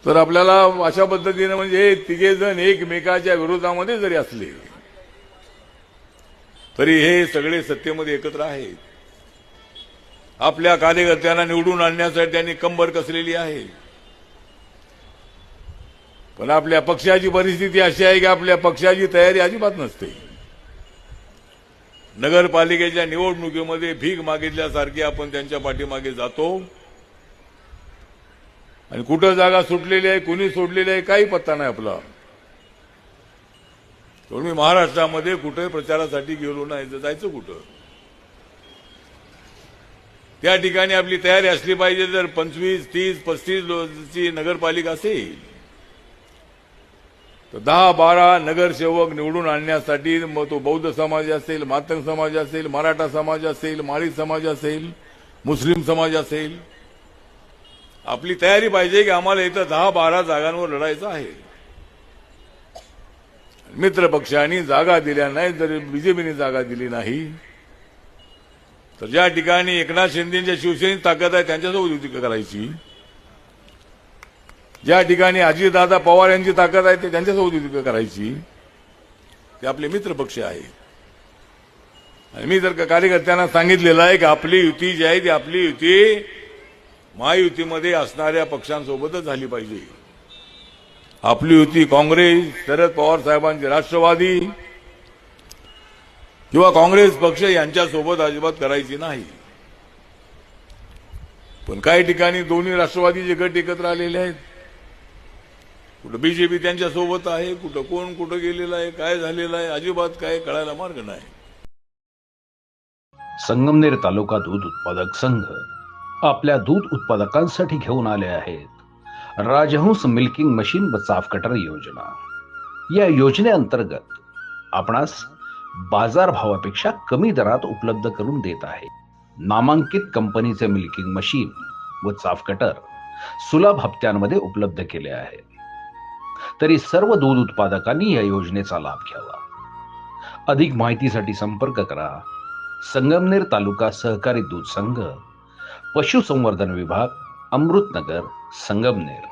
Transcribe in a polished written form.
तर आपल्याला अशा पद्धतीने म्हणजे तिघे जण एकमेकाच्या विरोधामध्ये जरी असले तरी हे सगळे सत्तेमध्ये एकत्र आहेत. आपल्या कार्यकर्त्यांना निवडून आणण्यासाठी त्यांनी कंबर कसलेली आहे. पण आपल्या पक्षाची परिस्थिती अशी आहे की आपल्या पक्षाची तयारी अजिबात नसते. नगरपालिकेच्या निवडणुकीमध्ये भीक मागितल्यासारखी आपण त्यांच्या पाठीमागे जातो आणि कुठं जागा सुटलेली आहे, कुणी सोडलेली आहे, काही पत्ता नाही आपला. म्हणून मी महाराष्ट्रामध्ये कुठे प्रचारासाठी गेलो नाही, तर जायचं कुठं. त्या ठिकाणी आपली तयारी असली पाहिजे. जर 25, 30, 35 नगरपालिका असेल तर 10-12 नगरसेवक निवडून आणण्यासाठी मग तो बौद्ध समाज असेल, मातंग समाज असेल, मराठा समाज असेल, माळी समाज असेल, मुस्लिम समाज असेल, आपली तयारी पाहिजे की आम्हाला इथं 10-12 जागांवर लढायचं आहे. मित्र पक्षांनी जागा दिल्या नाही, जर बीजेपीने जागा दिली नाही तर ज्या ठिकाणी एकनाथ शिंदेच्या शिवसेनेची ताकद आहे त्यांच्यासोबत युती करायची. ज्या ठिकाणी अजितदादा पवार यांची ताकद आहे ते त्यांच्यासोबत युती करायची. ते आपले मित्र पक्ष आहेत. आणि मी जर कार्यकर्त्यांना सांगितलेलं आहे की आपली युती जी आहे ती आपली युती महायुतीमध्ये असणाऱ्या पक्षांसोबतच झाली पाहिजे. आपली युती काँग्रेस, शरद पवार साहेबांचे राष्ट्रवादी किंवा काँग्रेस पक्ष यांच्यासोबत अजिबात करायची नाही. पण काही ठिकाणी दोन्ही राष्ट्रवादीचे गट एकत्र आलेले आहेत. कुठं बीजेपी त्यांच्यासोबत आहे, कुठं कोण कुठं गेलेलं आहे, काय झालेलं आहे, अजिबात काय कळायला मार्ग नाही. संगमनेर तालुका दूध उत्पादक संघ आपल्या दूध उत्पादकांसाठी घेऊन आले आहेत राजहंस मिल्किंग मशीन व चाफ कटर योजना. या योजनेअंतर्गत आपणास बाजारभावापेक्षा कमी दरात उपलब्ध करून देत आहे. नामांकित कंपनीचे मिल्किंग मशीन व चाफ कटर सुलभ हप्त्यांमध्ये उपलब्ध केले आहे. तरी सर्व दूध उत्पादकांनी या योजनेचा लाभ घ्यावा. अधिक माहितीसाठी संपर्क करा संगमनेर तालुका सहकारी दूध संघ, पशुसंवर्धन विभाग, अमृतनगर, संगमनेर.